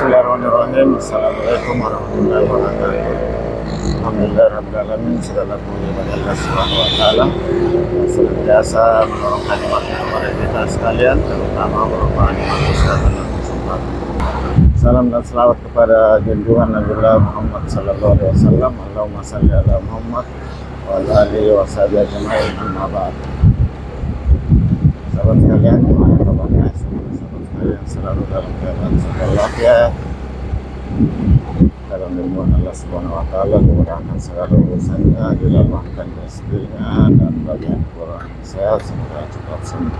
Bismillahirrahmanirrahim. Assalamualaikum warahmatullahi wabarakatuh. Alhamdulillahirrahmanirrahim. Segala puji bagi Allah Subhanahu wa Ta'ala, senantiasa menolong nikmat kepada kita sekalian, terutama berupa nikmat kesehatan dan kesempatan. Salam dan selawat kepada junjungan Nabiullah Muhammad sallallahu alaihi wasallam. Allahumma shalli ala Muhammad wa ala alihi wa sahbihi ajma'in. Amma ba'd. Sahabat sekalian, gimana kabarnya? Sahabat sekalian selalu dalam keadaan sehat walafiat, dalam lindungan Allah Subhanahu wa Ta'ala, dimudahkan segala urusannya, dilapangkan rezekinya, dan bagian kurang sehat semoga cepat sembuh.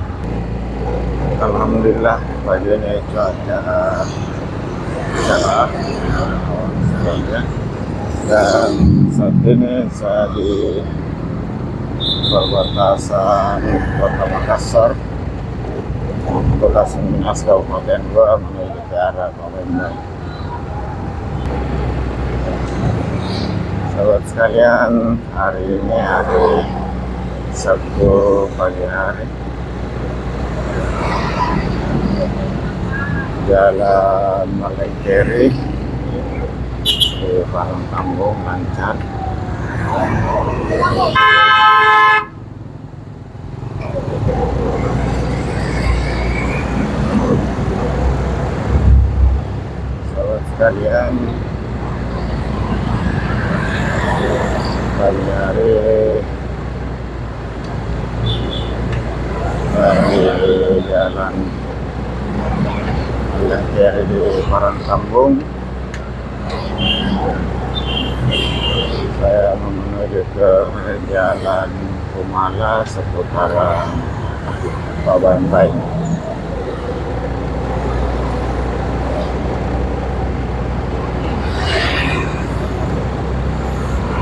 Alhamdulillah, pagi ini cuaca cerah, dan saat ini saya di perbatasan Kota Makassar, Bekasi Minas Kabupaten Goa, menuju ke arah Palembang. Sahabat sekalian, hari ini hari Sabtu pagi hari, Jalan Malengkeri di Parang Tambung lancar. Sahabat sekalian, pagi hari di Jalan Malengkeri di Parang Tambung, saya menuju ke Jalan Kumala seputaran Pabantai.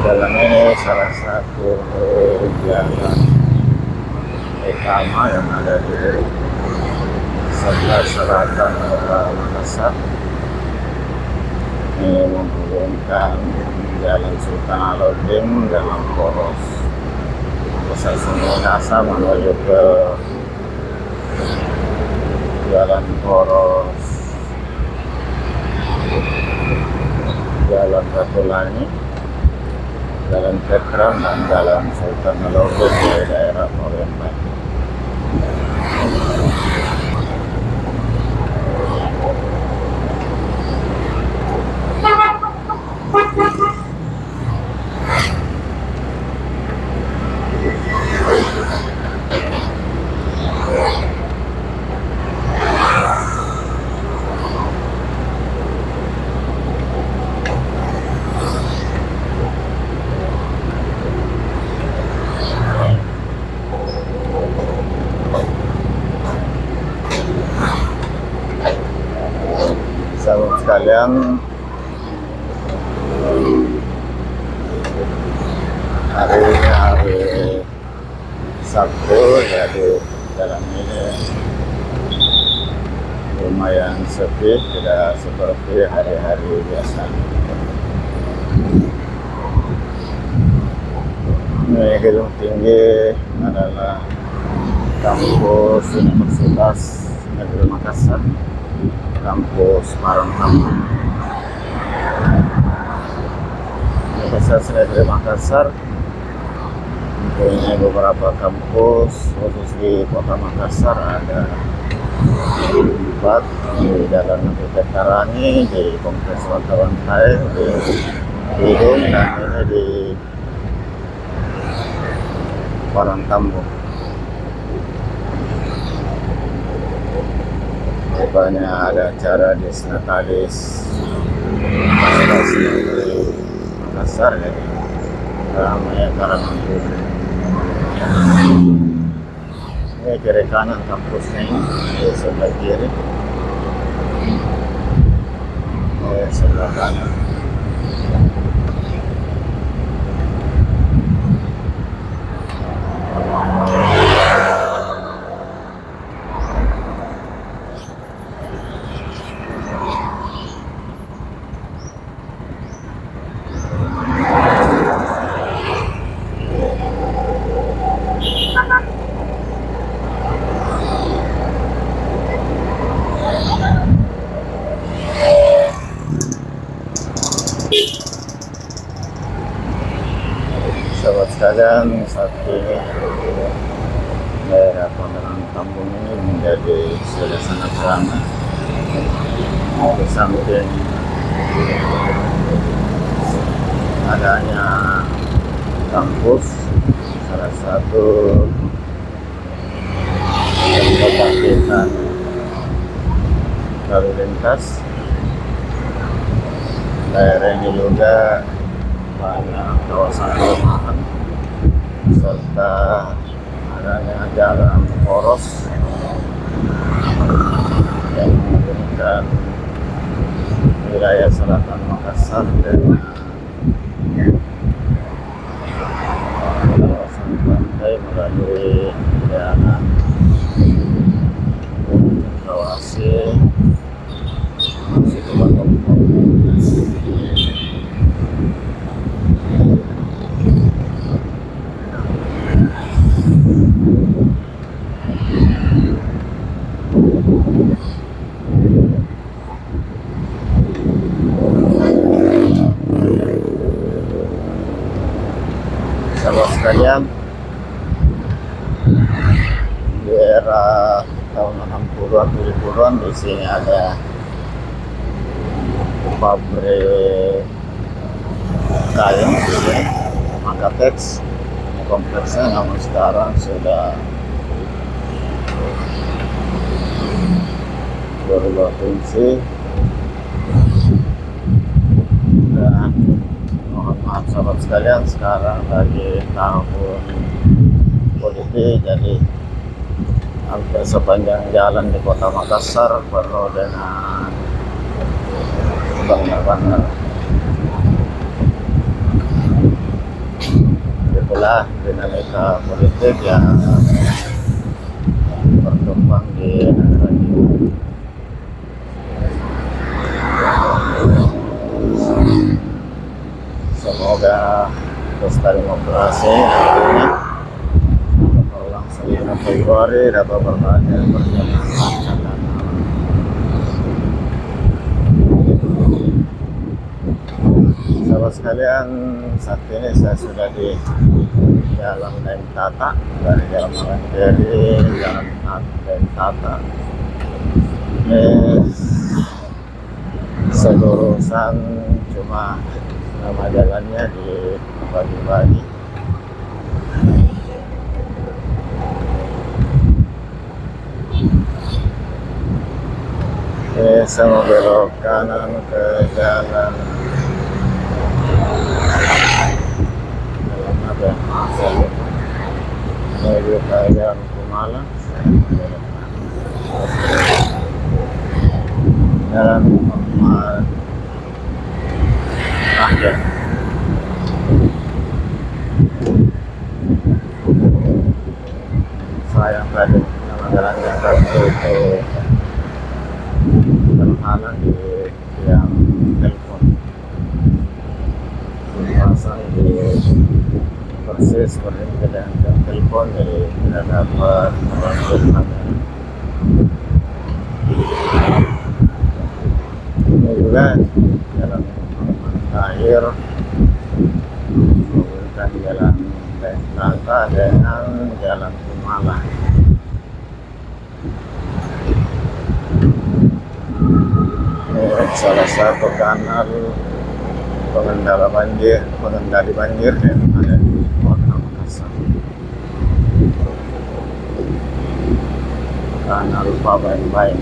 Jalan ini salah satu jalan utama yang ada di sebelah selatan Kota Makassar. Ini menghubungkan Jalan Sultan Alauddin dalam poros Pusat Minasa menuju ke Jalan Poros Jalan Ratulangi, Jalan Petra, dan Jalan Sultan Alauddin di daerah Palembang. Sahabat sekalian, hari ini hari Sabtu, jadi jalan ini lumayan sepi, tidak seperti hari-hari biasa. Ini gedung tinggi adalah kampus Universitas Negeri Makassar, kampus Parang Tambung. Universitas Negeri Makassar mempunyai beberapa kampus, khusus di Kota Makassar ada 4, di Jalan Negeri Petarangi, di Kompleks Pabantai, di Hidung, dan ini di Parang Tambung. Rupanya ada acara Disnatalis Negeri Makassar, jadi ramai karangan bunga. Ini kiri kanan kampusnya, ini di sebelah kiri, sebelah kanan. sekalian, saat ini daerah Pandangan Kampung ini menjadi suasana ramai. Di samping adanya kampus, salah satu yang kebangkitan lalu lintas. Daerah ini juga banyak kawasan perumahan serta adanya jalan poros yang menghubungkan wilayah selatan Makassar dan kawasan pantai melalui jalan Rawasi masih ke Batok. Sahabat sekalian, di era tahun 60-an 70-an di sini ada pabrik kain Makatex kompleksnya, namun sekarang sudah berubah fungsi. Dan mohon maaf sahabat sekalian, sekarang lagi tahun politik, jadi hampir sepanjang jalan di kota Makassar penuh dengan banner-banner. Itulah dinamika politik yang berkembang di negara kita. Semoga pesta demokrasi nantinya berlangsung 5 Februari dapat berjalan lancar dan aman. Sahabat sekalian, saat ini saya sudah di Jalan Deng Tata, dari Jalan Mandiri, Jalan Deng Tata. Ini seluruhan cuma nama jalannya dibagi-bagi. Saya mau belok kanan ke jalan apa ya? Menuju ke Jalan Kumala. Jalan Muhammad Ahmad. Sayang tadi nama jalannya satu itu terhalang di tiang telepon, dipasang di persis seperti itu dengan tiang telepon, jadi tidak dapat melanjutkan. Ini juga jalan akhir menghubungkan Jalan Deng Tata dengan Jalan Kumala. Ini salah satu kanal pengendali banjir yang ada di kota Makassar. Kanal Pabain-Bain.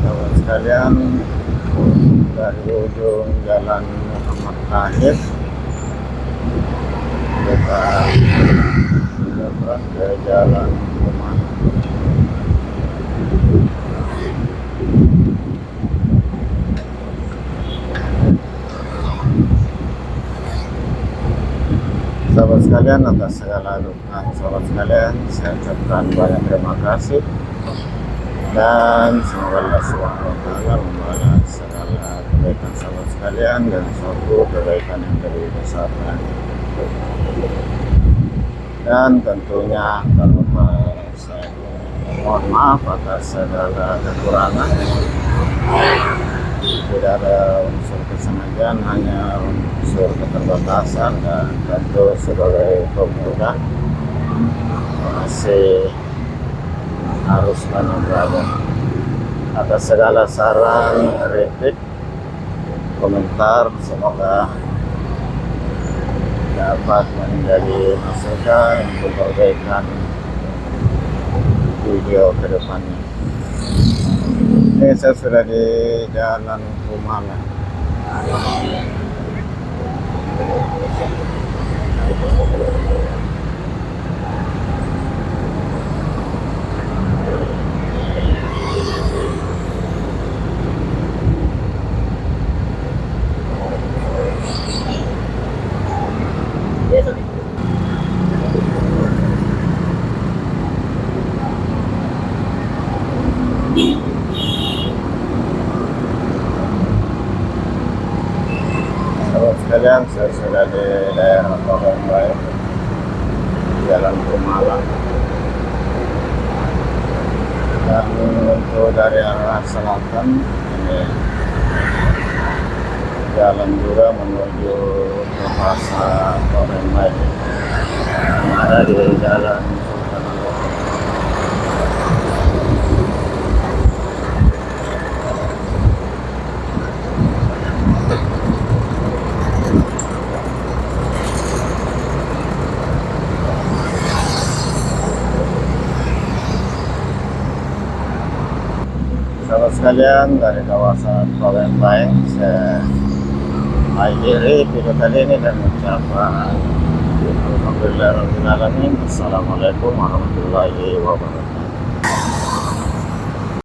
Sahabat sekalian, dari ujung Jalan Muhammad Tahir kita menyeberang ke Jalan Kumala. Sahabat sekalian, atas segala dukungan sahabat sekalian, saya ucapkan banyak terima kasih dan semoga Allah SWT membalas segala kebaikan sahabat sekalian dan suatu kebaikan yang lebih besar. Dan tentunya tak lupa saya mohon maaf atas segala kekurangan. Tidak ada unsur kesengajaan, hanya unsur keterbatasan, dan tentu sebagai pemuda masih harus menjaga. Atas segala saran, kritik, komentar, semoga dapat menjadi masukan untuk perbaikan video ke depannya. Ini saya sudah di Jalan Kumala. Sahabat sekalian, saya sudah di daerah Palembang, Jalan Kumala. Dan untuk dari arah selatan ini jalan juga menuju ke pasar Palembang yang ada di jalan Sultan Agung. Sahabat sekalian, dari kawasan Palembang saya akhiri video kali ini dan mengucapkan alhamdulillahirabbil alamin. Assalamualaikum warahmatullahi wabarakatuh.